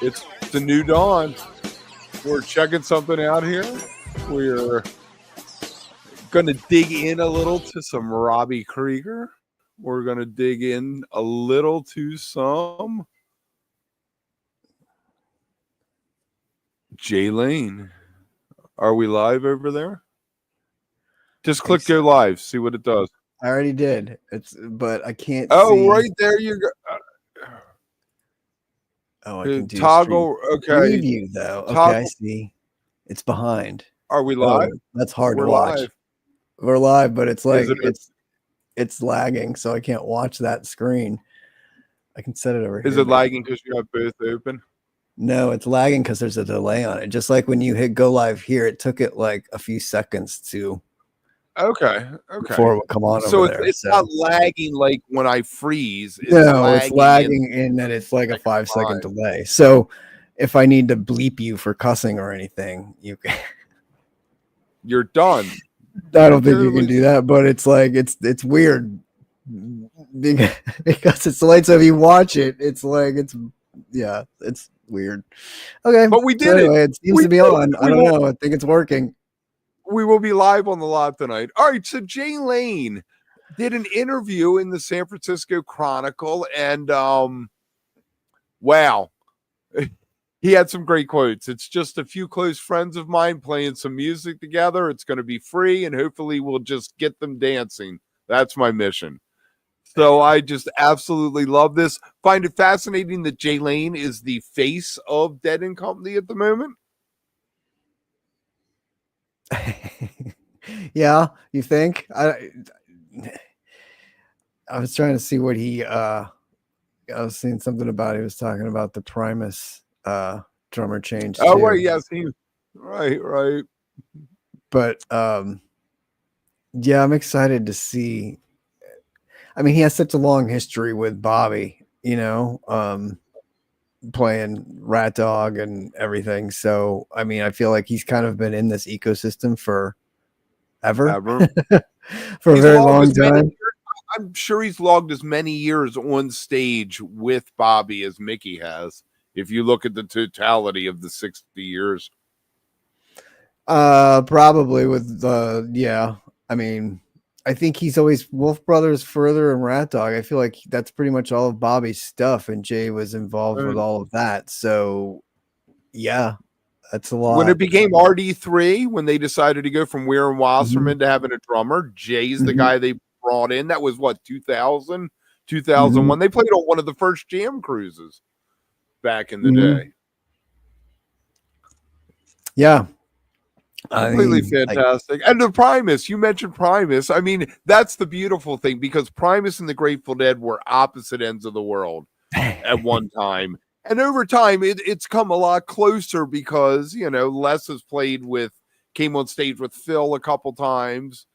It's the new dawn. We're checking something out here. We're going to dig in a little to some Robby Krieger. We're going to dig in a little to some Jay Lane. Are we live over there? Just click go live. See what it does. I already did. But I can't see. Oh, right there you go. Oh, I can do toggle. Okay. Preview though. Okay, I see. It's behind. Are we live? Oh, that's hard to watch. Live. We're live, but it's like it's lagging, so I can't watch that screen. I can set it over here. Is it lagging because you have both open? No, it's lagging because there's a delay on it. Just like when you hit go live here, it took it like a few seconds to. Okay. Before it would come on. So over it's not lagging like when I freeze. It's lagging in that it's like a 5-second delay. So if I need to bleep you for cussing or anything, you can. You're done. I don't think you can do that, but it's like it's weird because it's late. So if you watch it, it's like it's weird. Okay, but we did anyway, it seems to be on. I don't know. I think it's working. We will be live on the live tonight. All right, so Jay Lane did an interview in the San Francisco Chronicle, and wow, he had some great quotes. It's just a few close friends of mine playing some music together. It's going to be free, and hopefully we'll just get them dancing. That's my mission. So I just absolutely love this. Find it fascinating that Jay Lane is the face of Dead & Company at the moment. Yeah, you think? I was trying to see what he I was seeing something about. He was talking about the Primus drummer change. Oh, right, yes, right. But yeah, I'm excited to see. I mean, he has such a long history with Bobby, playing Rat Dog and everything. So, I mean, I feel like he's kind of been in this ecosystem for ever. For a very long time. I'm sure he's logged as many years on stage with Bobby as Mickey has. If you look at the totality of the 60 years. Probably with yeah. I mean, I think he's always Wolf Brothers Further and Rat Dog. I feel like that's pretty much all of Bobby's stuff, and Jay was involved with all of that. So, yeah, that's a lot. When it became RD3, when they decided to go from Weir and Wasserman to having a drummer, Jay's the guy they brought in. That was what, 2000, 2001. They played on one of the first jam cruises back in the day. Yeah. Completely fantastic. And the Primus, you mentioned Primus. I mean, that's the beautiful thing, because Primus and the Grateful Dead were opposite ends of the world at one time. And over time, it's come a lot closer because, Les has came on stage with Phil a couple times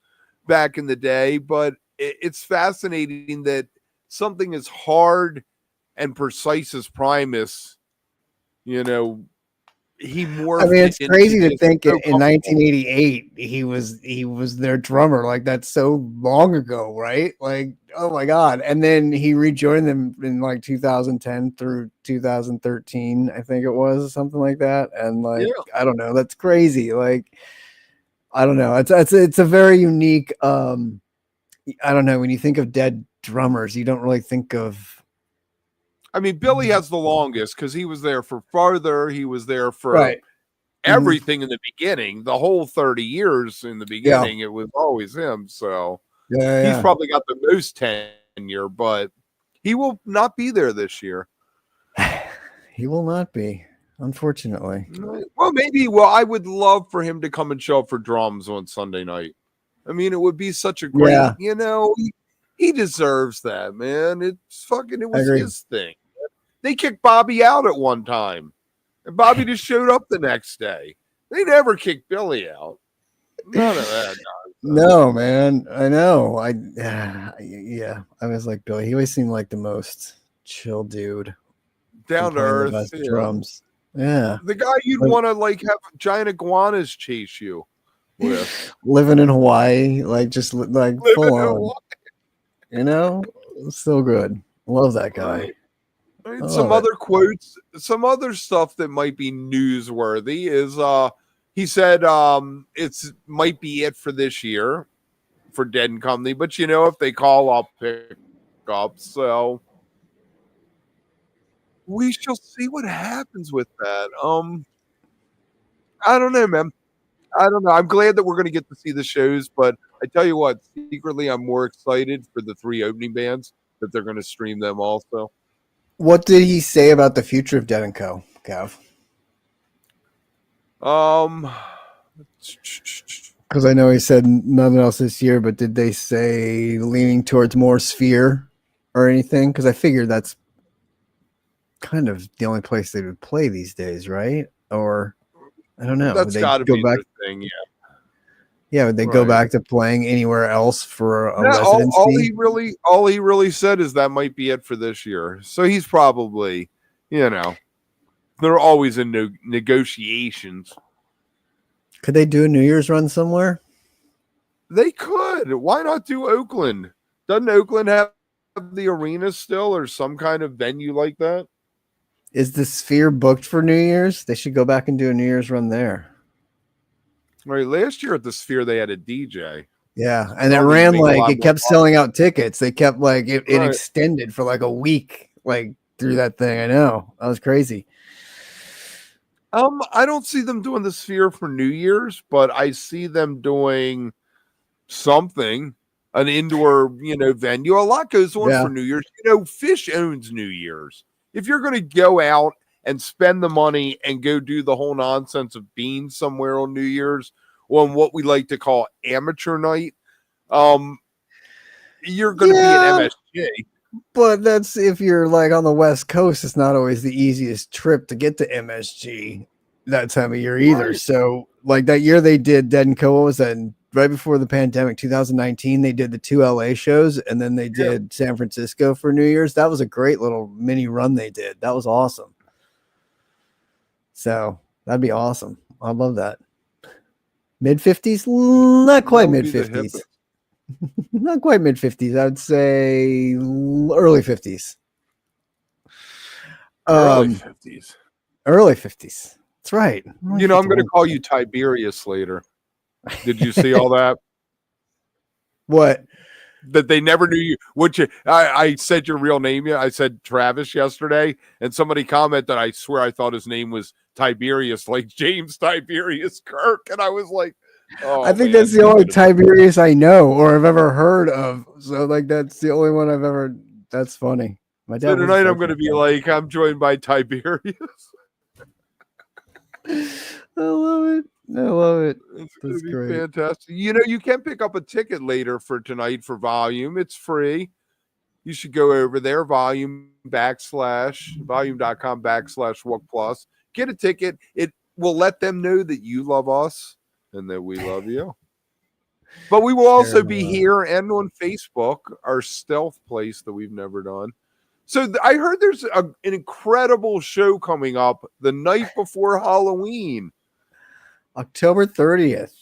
back in the day. But it's fascinating that something as hard and precise as Primus, he morphed. I mean, it's crazy to think in 1988 he was their drummer. Like, that's so long ago, right? Like, oh my god! And then he rejoined them in like 2010 through 2013, I think it was, something like that. And like, I don't know, that's crazy. Like, I don't know. It's a very unique. I don't know. When you think of Dead drummers, you don't really think of. I mean, Billy has the longest because he was there for Farther. He was there for everything in the beginning. The whole 30 years in the beginning, it was always him. So he's probably got the most tenure, but he will not be there this year. He will not be, unfortunately. Well, maybe. Well, I would love for him to come and show up for drums on Sunday night. I mean, it would be such a great, he deserves that, man. It was his thing. They kicked Bobby out at one time, and Bobby just showed up the next day. They never kicked Billy out. None of that. No, man. I know. I was like Billy. He always seemed like the most chill dude. Down to earth. Drums. Yeah. The guy you'd want to have giant iguanas chase you with. Living in Hawaii, just like full on. So good. Love that guy. Some other quotes, some other stuff that might be newsworthy is he said it's might be it for this year for Dead and Company, but if they call up, pick up. So we shall see what happens with that. I don't know, man. I don't know. I'm glad that we're going to get to see the shows, but I tell you what, secretly, I'm more excited for the 3 opening bands that they're going to stream them also. What did he say about the future of Dead & Co., Gav? Because I know he said nothing else this year, but did they say leaning towards more Sphere or anything? Because I figured that's kind of the only place they would play these days, right? Or I don't know. That's got to be the thing, yeah. Yeah, would they go back to playing anywhere else for a residency? All he really said is that might be it for this year. So he's probably, they're always in negotiations. Could they do a New Year's run somewhere? They could. Why not do Oakland? Doesn't Oakland have the arena still or some kind of venue like that? Is the Sphere booked for New Year's? They should go back and do a New Year's run there. Right. Last year at the Sphere, they had a DJ. Yeah. And it ran it kept selling out tickets. They kept it extended for like a week, through that thing. I know. That was crazy. I don't see them doing the Sphere for New Year's, but I see them doing something, an indoor, venue. A lot goes on for New Year's. Fish owns New Year's. If you're going to go out and spend the money and go do the whole nonsense of being somewhere on New Year's on what we like to call amateur night, you're going to be an MSG. But that's if you're on the West Coast, it's not always the easiest trip to get to MSG that time of year either. Right. So that year they did Dead & Co. What was that? Right before the pandemic, 2019, they did the 2 LA shows and then they did San Francisco for New Year's. That was a great little mini run they did. That was awesome. So that'd be awesome. I love that. Mid-50s? Not quite mid-50s. Not quite mid-50s. I'd say early 50s. Early 50s. Early 50s. That's right. I'm going to call you Tiberius later. Did you see all that? What? That they never knew you. I said your real name. I said Travis yesterday, and somebody commented, I swear I thought his name was Tiberius, like James Tiberius Kirk, and I was like, oh, I think that's the only Tiberius I know or have ever heard of. So that's the only one I've ever. That's funny. My dad. So tonight I'm going to be I'm joined by Tiberius. I love it. It's going to be great. Fantastic. You can pick up a ticket later for tonight for Volume. It's free. You should go over there, volume.com/walk+. Get a ticket. It will let them know that you love us and that we love you. But we will also be here and on Facebook, our stealth place that we've never done. So I heard there's an incredible show coming up the night before Halloween. October 30th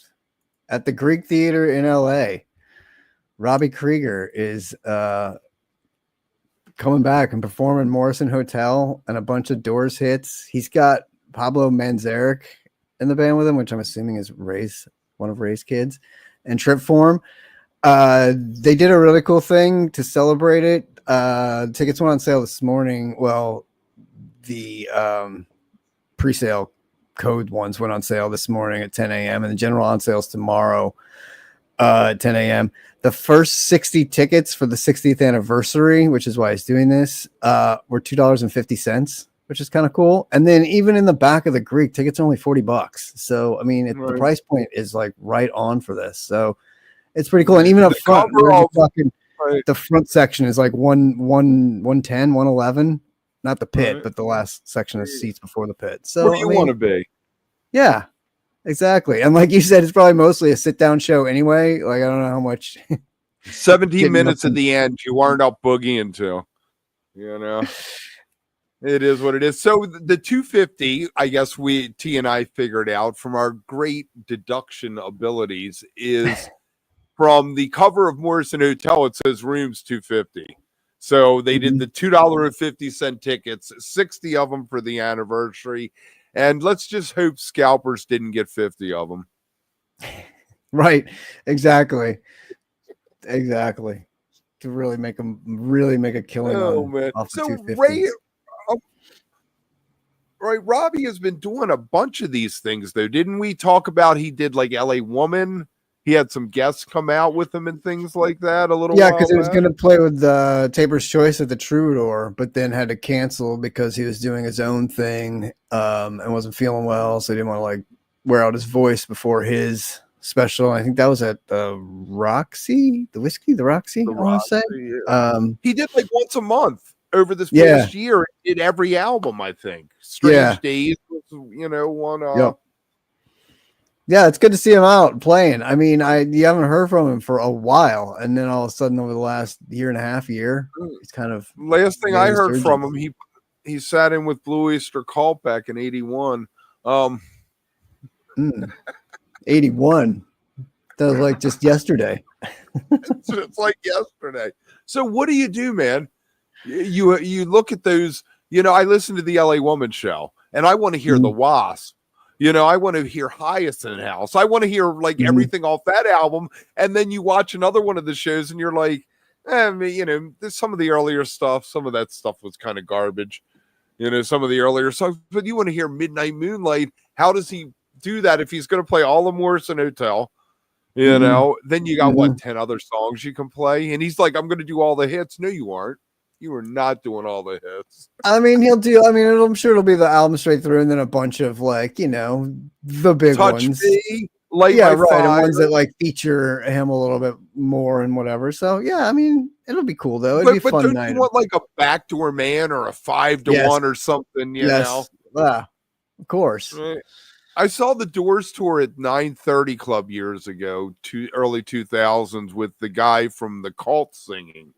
at the Greek Theater in LA. Robby Krieger is coming back and performing Morrison Hotel and a bunch of Doors hits. He's got Pablo Manzarek in the band with him, which I'm assuming is one of Ray's kids, and Trip Form. They did a really cool thing to celebrate it. Tickets went on sale this morning. Well, the pre-sale code ones went on sale this morning at 10 a.m. and the general on sales tomorrow at 10 a.m. The first 60 tickets for the 60th anniversary, which is why he's doing this, were $2.50, which is kind of cool. And then even in the back of the Greek, tickets are only $40. So, I mean, the price point is right on for this. So it's pretty cool. And even up front, the front section is 110, 111. Not the pit, but the last section of seats before the pit. So where do you want to be? Yeah, exactly. And like you said, it's probably mostly a sit-down show anyway. I don't know how much. 17 minutes at the end, you aren't up boogieing to. It is what it is. So the 250, I guess T and I figured out from our great deduction abilities is from the cover of Morrison Hotel. It says rooms 250. So they did the $2.50 tickets, 60 of them for the anniversary. And let's just hope scalpers didn't get 50 of them. Right. Exactly. To really make a killing man. off So of 250. Right, Robby has been doing a bunch of these things, though. Didn't we talk about he did like LA Woman? He had some guests come out with him and things like that a little while because he was back. going to play with Tabor's Choice at the Troubadour, but then had to cancel because he was doing his own thing and wasn't feeling well, so he didn't want to like wear out his voice before his special. I think that was at the Roxy, the Roxy. I want to say he did like once a month over this past year. He did every album, I think. Strange Days was, one. Yeah, it's good to see him out playing. I mean, you haven't heard from him for a while, and then all of a sudden, over the last year and a half, he's kind of. Last thing I heard from him, he sat in with Blue Oyster Cult back in '81. 81. That was like just yesterday. It's like yesterday. So what do you do, man? You look at those. I listen to the LA Woman show, and I want to hear the Wasp. I want to hear Hyacinth House. I want to hear like everything off that album. And then you watch another one of the shows and you're like, there's some of the earlier stuff. Some of that stuff was kind of garbage, some of the earlier stuff. But you want to hear Midnight Moonlight. How does he do that if he's going to play all the Morrison Hotel? Then you got 10 other songs you can play. And he's like, I'm going to do all the hits. No, you aren't. You are not doing all the hits. I mean, I'm sure it'll be the album straight through and then a bunch of like, the big Touch ones. Me, right. And ones that like feature him a little bit more and whatever. So yeah, I mean, it'll be cool though. It'll be fun. But don't you want like a Backdoor Man or a 5-to-1 or something, you know? Yeah, of course. Right. I saw the Doors tour at 930 Club years ago, early 2000s, with the guy from the Cult singing.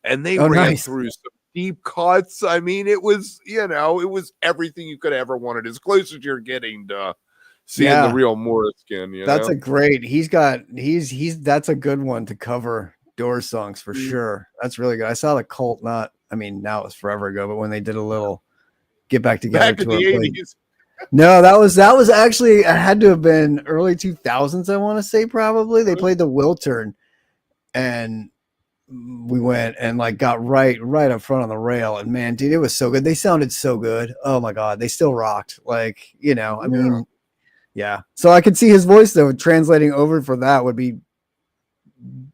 And they ran through some deep cuts. I mean, it was, it was everything you could ever wanted. As close as you're getting to seeing the real Morrison. That's a great. That's a good one to cover Doors songs for sure. That's really good. I saw the Cult. Now it was forever ago, but when they did a little Get Back Together back in the 80s. No, that was actually, it had to have been early 2000s. I want to say probably they played the Wiltern, and we went and like got right up front on the rail, and man, dude, it was so good. They sounded so good. Oh my god, they still rocked. Like, I mean, yeah. So I could see his voice though translating over for that would be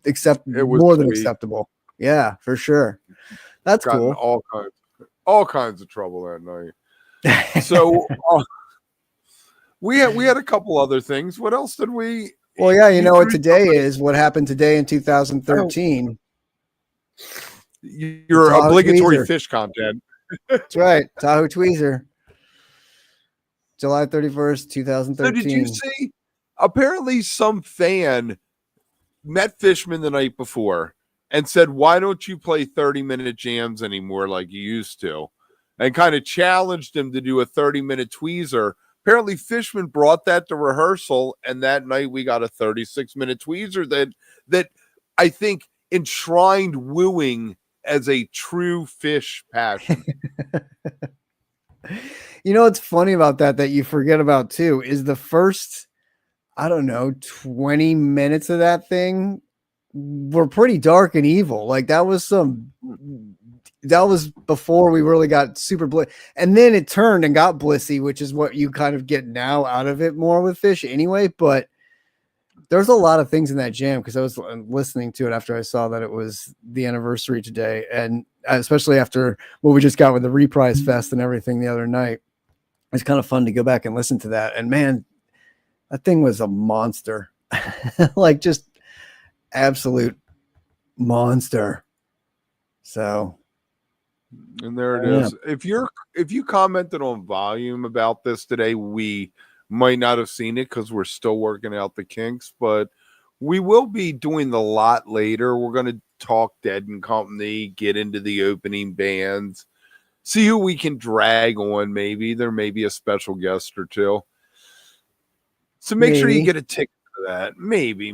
more than acceptable. Yeah, for sure. That's cool. All kinds of trouble that night. So we had a couple other things. What else did we? Well, yeah, what today is. What happened today in 2013? Your obligatory Tweezer. Fish content. That's right. Tahoe Tweezer. July 31st, 2013. So did you see? Apparently some fan met Fishman the night before and said, why don't you play 30-minute jams anymore like you used to? And kind of challenged him to do a 30-minute tweezer. Apparently Fishman brought that to rehearsal, and that night we got a 36-minute tweezer that I think enshrined wooing as a true Fish passion. What's funny about that you forget about too is the first, 20 minutes of that thing were pretty dark and evil. Like that was before we really got super and then it turned and got blissy, which is what you kind of get now out of it more with Fish anyway. But there's a lot of things in that jam because I was listening to it after I saw that it was the anniversary today, and especially after what we just got with the Reprise Fest and everything the other night. It's kind of fun to go back and listen to that. And man, that thing was a monster, like just absolute monster. So, and there it is. If you commented on volume about this today, we might not have seen it because we're still working out the kinks, but we will be doing the lot later. We're going to talk Dead and Company, get into the opening bands, see who we can drag on. Maybe there may be a special guest or two. So make sure you get a ticket to that. Maybe.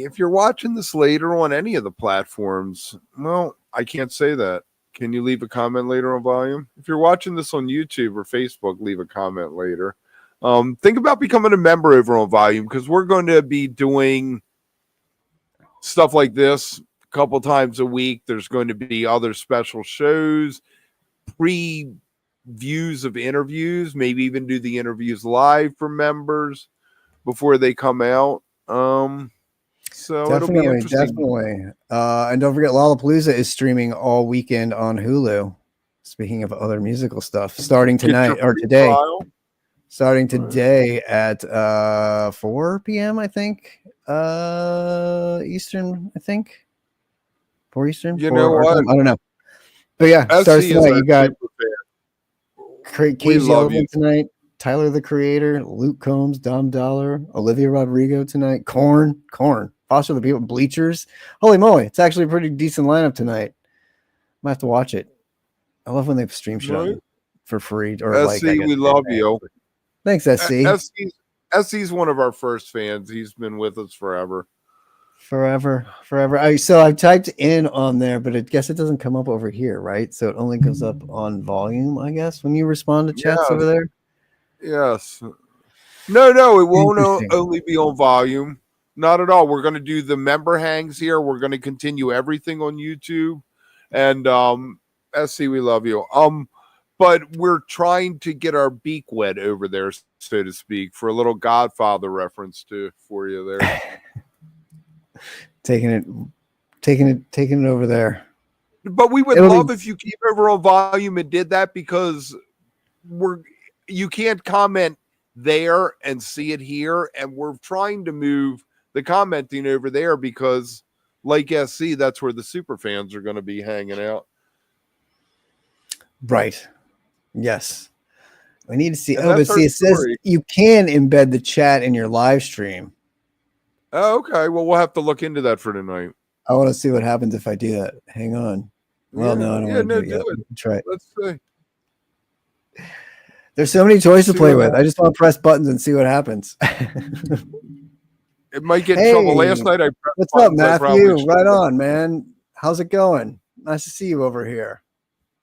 If you're watching this later on any of the platforms, well, I can't say that. Can you leave a comment later on volume? If you're watching this on YouTube or Facebook, leave a comment later. Think about becoming a member over on volume, because we're going to be doing stuff like this a couple times a week. There's going to be other special shows, previews of interviews, maybe even do the interviews live for members before they come out. So it'll be interesting. Definitely. And don't forget, Lollapalooza is streaming all weekend on Hulu. Speaking of other musical stuff, starting tonight or today. Starting today at 4 p.m. I think. Eastern, I think. 4 Eastern. You know what? I don't know. But yeah, starts tonight. You got Casey Elvin tonight. Tyler the Creator, Luke Combs, Dom Dollar, Olivia Rodrigo tonight, Korn, Foster the People, Bleachers. Holy moly, it's actually a pretty decent lineup tonight. Might have to watch it. I love when they stream shit for free. Or SC, we love you. Thanks, SC. SC's one of our first fans. He's been with us forever. Forever. So I typed in on there, but I guess it doesn't come up over here, right? So it only goes up on volume, I guess, when you respond to chats over there. Yes. No, it won't only be on volume. Not at all. We're going to do the member hangs here. We're going to continue everything on YouTube. And SC, we love you. But we're trying to get our beak wet over there, so to speak, for a little Godfather reference for you there. Taking it over there. But we would love if you keep over on volume and did that, because you can't comment there and see it here, and we're trying to move the commenting over there because, like SC, that's where the super fans are going to be hanging out. Right. Yes. We need to see. But see, it says you can embed the chat in your live stream. Oh, okay. Well, we'll have to look into that for tonight. I want to see what happens if I do that. Hang on. Well, no, I don't want to do it. Try it. Let's see. There's so many toys to play with. I just want to press buttons and see what happens. It might get in trouble. Last night I pressed what's up, Matthew? Right on, man. How's it going? Nice to see you over here.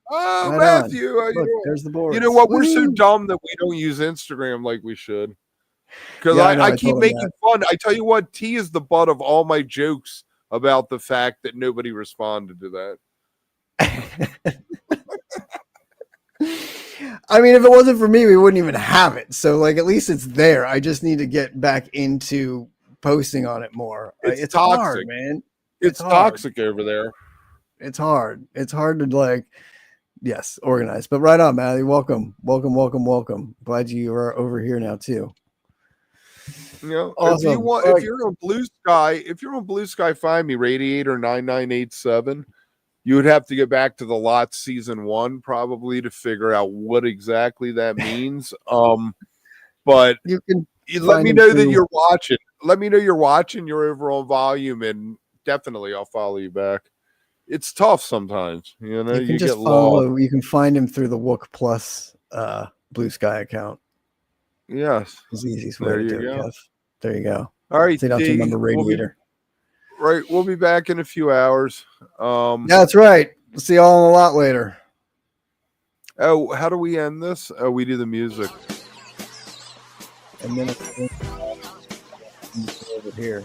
Oh, right Matthew. Look, there's the board. You know what? We're so dumb that we don't use Instagram like we should. Because I keep making fun. I tell you what, T is the butt of all my jokes about the fact that nobody responded to that. I mean, if it wasn't for me, we wouldn't even have it. So, like, at least it's there. I just need to get back into posting on it more. It's toxic, hard, man. It's toxic over there. It's hard. It's hard to, like, yes, organize. But right on, Matty. Welcome. Glad you are over here now too. You know, awesome. if you're on Blue Sky, find me Radiator 9987. You would have to get back to the lot season 1 probably to figure out what exactly that means. But you can let me know that you're watching. Let me know you're watching. You're over on volume, and definitely I'll follow you back. It's tough sometimes, you know. You can just follow. You can find him through the Wook Plus Blue Sky account. Yes, it's the easiest way to do it. Kev. There you go. All right, so you don't have to remember Radiator. We'll be back in a few hours. Yeah, that's right. We'll see y'all in a lot later. Oh, how do we end this? Oh, we do the music. And then over here.